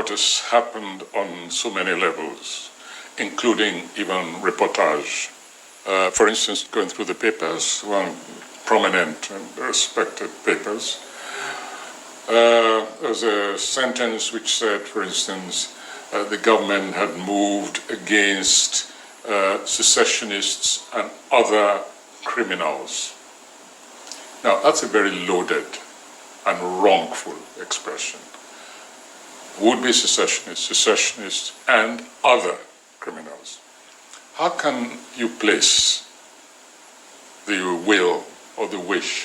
what has happened on so many levels, including even reportage. For instance, going through the papers, one prominent and respected papers, there was a sentence which said, for instance, the government had moved against secessionists and other criminals. Now, that's a very loaded and wrongful expression. Would-be secessionists, and other criminals. How can you place the will or the wish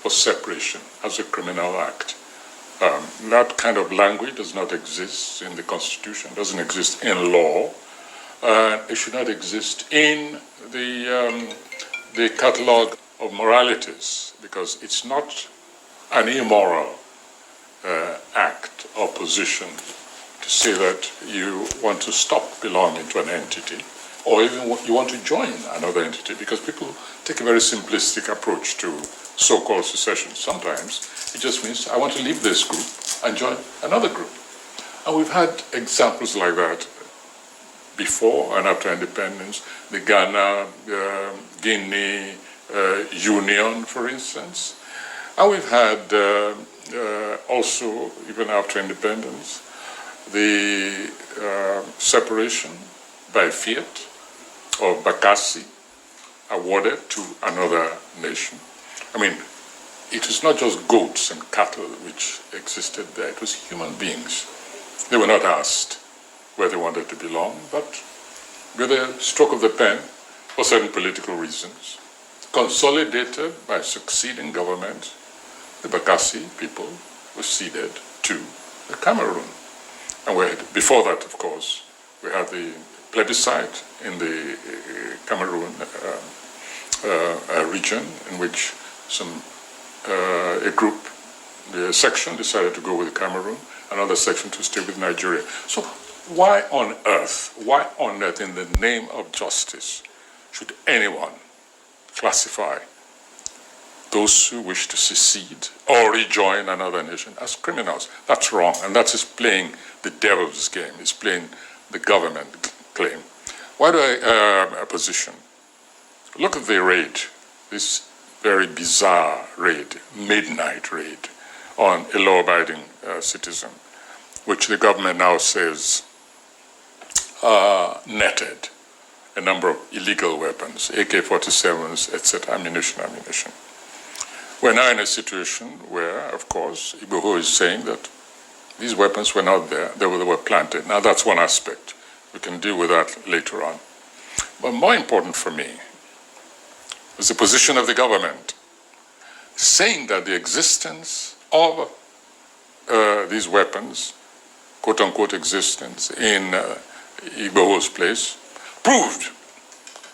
for separation as a criminal act? That kind of language does not exist in the Constitution, doesn't exist in law. It should not exist in the catalogue of moralities, because it's not an immoral act or position to say that you want to stop belonging to an entity, or even you want to join another entity, because people take a very simplistic approach to so-called secession. Sometimes it just means I want to leave this group and join another group. And we've had examples like that before and after independence. The Ghana, Guinea Union, for instance. And we've had also, even after independence, the separation by fiat or Bakassi awarded to another nation. I mean, it was not just goats and cattle which existed there, it was human beings. They were not asked where they wanted to belong, but with a stroke of the pen, for certain political reasons, consolidated by succeeding governments, the Bakassi people were ceded to the Cameroon. And before that, of course, we had the plebiscite in the Cameroon region, in which a group, the section decided to go with Cameroon, another section to stay with Nigeria. So why on earth, in the name of justice, should anyone classify those who wish to secede or rejoin another nation as criminals? That's wrong, and that is playing the devil's game. It's playing the government claim. Why do I position? Look at the raid, this very bizarre raid, midnight raid, on a law-abiding citizen, which the government now says netted a number of illegal weapons, AK-47s, etc., ammunition. We're now in a situation where, of course, Igboho is saying that these weapons were not there, they were planted. Now, that's one aspect. We can deal with that later on. But more important for me is the position of the government, saying that the existence of these weapons, quote-unquote existence, in Igboho's place, proved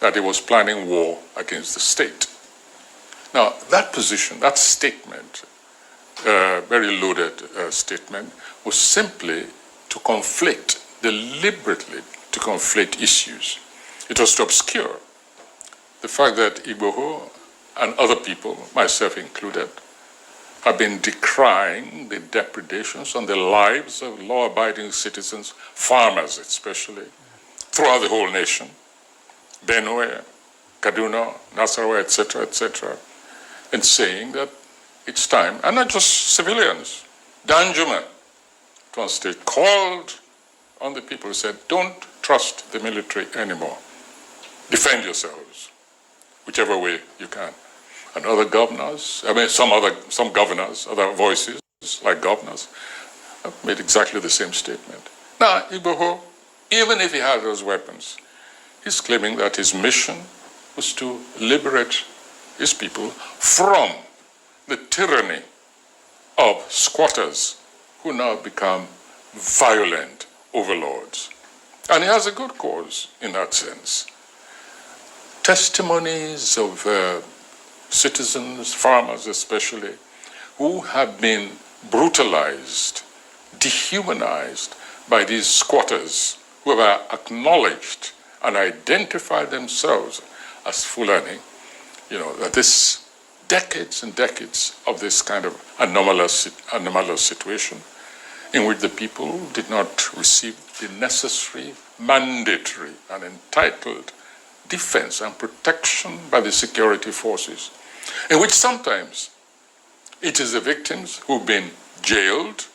that he was planning war against the state. Now, that position, that statement, very loaded statement, was simply to conflate, deliberately to conflate issues. It was to obscure the fact that Igboho and other people, myself included, have been decrying the depredations on the lives of law-abiding citizens, farmers especially, throughout the whole nation, Benue, Kanu, Nasarawa, etc., and saying that it's time, and not just civilians. Danjuma, one state, called on the people, said, don't trust the military anymore. Defend yourselves, whichever way you can. And other governors, some governors, other voices, like governors, have made exactly the same statement. Now, Igboho, even if he had those weapons, he's claiming that his mission was to liberate his people from the tyranny of squatters who now become violent overlords. And he has a good cause in that sense. Testimonies of citizens, farmers especially, who have been brutalized, dehumanized by these squatters who have acknowledged and identified themselves as Fulani, that this decades and decades of this kind of anomalous situation in which the people did not receive the necessary, mandatory, and entitled defense and protection by the security forces, in which sometimes it is the victims who've been jailed,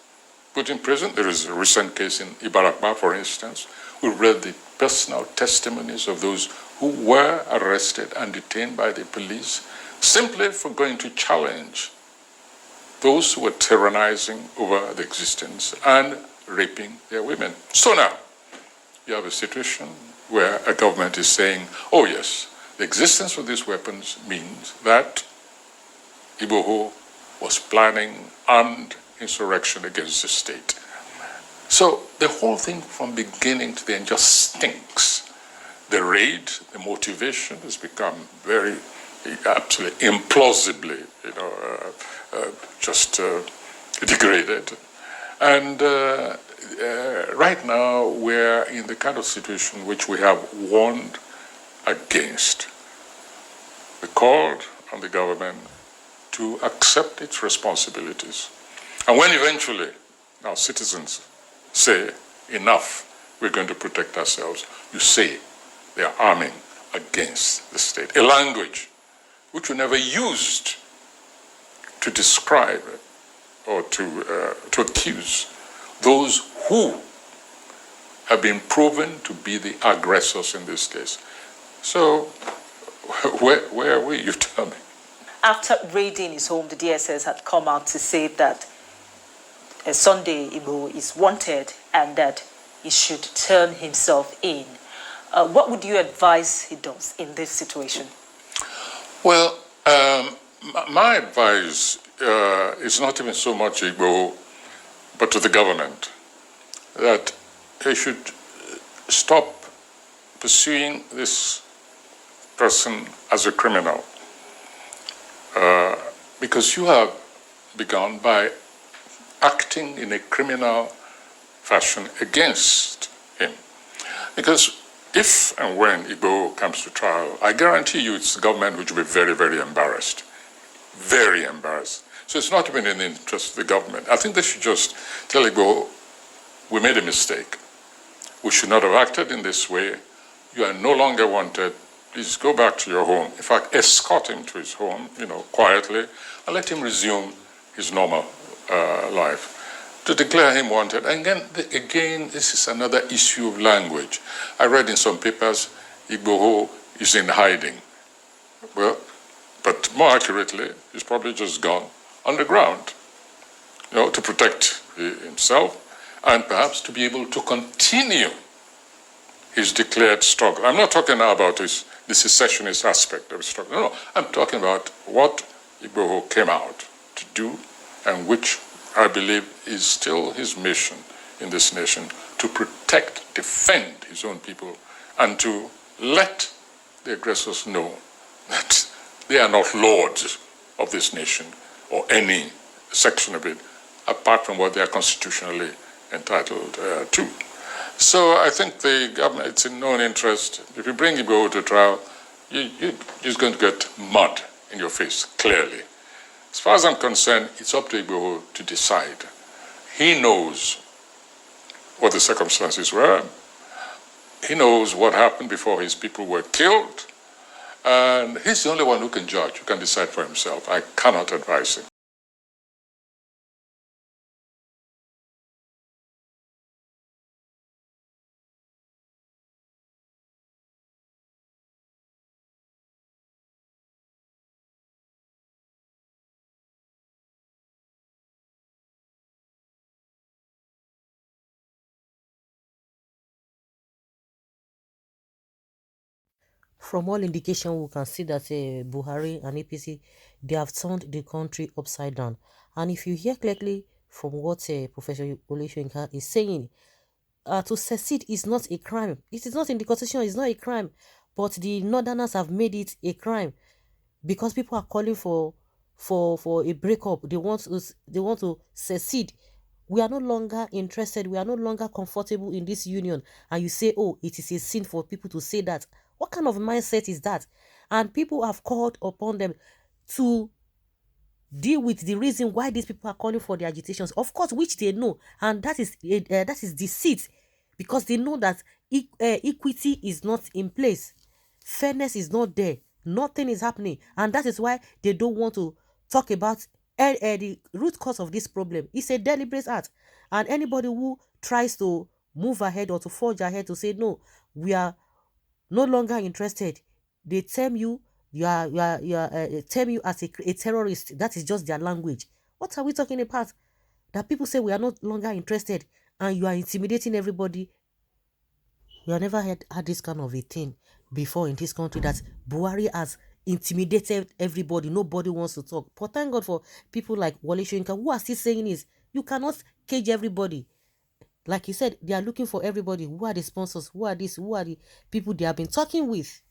put in prison. There is a recent case in Ibarakba, for instance. We read the personal testimonies of those who were arrested and detained by the police simply for going to challenge those who were tyrannizing over the existence and raping their women. So now, you have a situation where a government is saying, oh yes, the existence of these weapons means that Igboho was planning armed insurrection against the state. So the whole thing from beginning to the end just stinks. The raid, the motivation has become very, absolutely implausibly, degraded. And right now we're in the kind of situation which we have warned against. We called on the government to accept its responsibilities. And when eventually our citizens say, enough, we're going to protect ourselves, you say they are arming against the state. A language which we never used to describe or to accuse those who have been proven to be the aggressors in this case. So where are we, you tell me? After raiding his home, the DSS had come out to say that Sunday Igboho is wanted and that he should turn himself in. What would you advise he does in this situation? Well, my advice is not even so much Igboho, but to the government, that they should stop pursuing this person as a criminal. Because you have begun by acting in a criminal fashion against him. Because if and when Igboho comes to trial, I guarantee you it's the government which will be very, very embarrassed. Very embarrassed. So it's not even in the interest of the government. I think they should just tell Igboho, we made a mistake. We should not have acted in this way. You are no longer wanted. Please go back to your home. In fact, escort him to his home, quietly, and let him resume his normal life. To declare him wanted. And again, this is another issue of language. I read in some papers, Igboho is in hiding. Well, but more accurately, he's probably just gone underground, to protect himself and perhaps to be able to continue his declared struggle. I'm not talking now about the secessionist aspect of his struggle. No, I'm talking about what Igboho came out to do and which I believe is still his mission in this nation, to protect, defend his own people, and to let the aggressors know that they are not lords of this nation or any section of it, apart from what they are constitutionally entitled to. So I think the government, it's in no interest. If you bring Igboho to trial, you're just going to get mud in your face, clearly. As far as I'm concerned, it's up to Igboho to decide. He knows what the circumstances were. He knows what happened before his people were killed. And he's the only one who can judge, who can decide for himself. I cannot advise him. From all indication, we can see that Buhari and APC, they have turned the country upside down. And if you hear clearly from what Professor Soyinka is saying, to secede is not a crime. It is not in the constitution, it's not a crime. But the northerners have made it a crime because people are calling for a breakup. They want to secede. We are no longer interested. We are no longer comfortable in this union. And you say, oh, it is a sin for people to say that. What kind of mindset is that? And people have called upon them to deal with the reason why these people are calling for the agitations, of course, which they know, and that is deceit, because they know that equity is not in place, fairness is not there, nothing is happening, and that is why they don't want to talk about the root cause of this problem. It's a deliberate act, and anybody who tries to move ahead or to forge ahead to say no, we are no longer interested, they term you, term you as a terrorist. That is just their language. What are we talking about? That people say we are no longer interested and you are intimidating everybody. We have never had this kind of a thing before in this country, that Buhari has intimidated everybody. Nobody wants to talk. But thank God for people like Wale Soyinka who are still saying is you cannot cage everybody. Like he said, they are looking for everybody. Who are the sponsors? Who are this? Who are the people they have been talking with?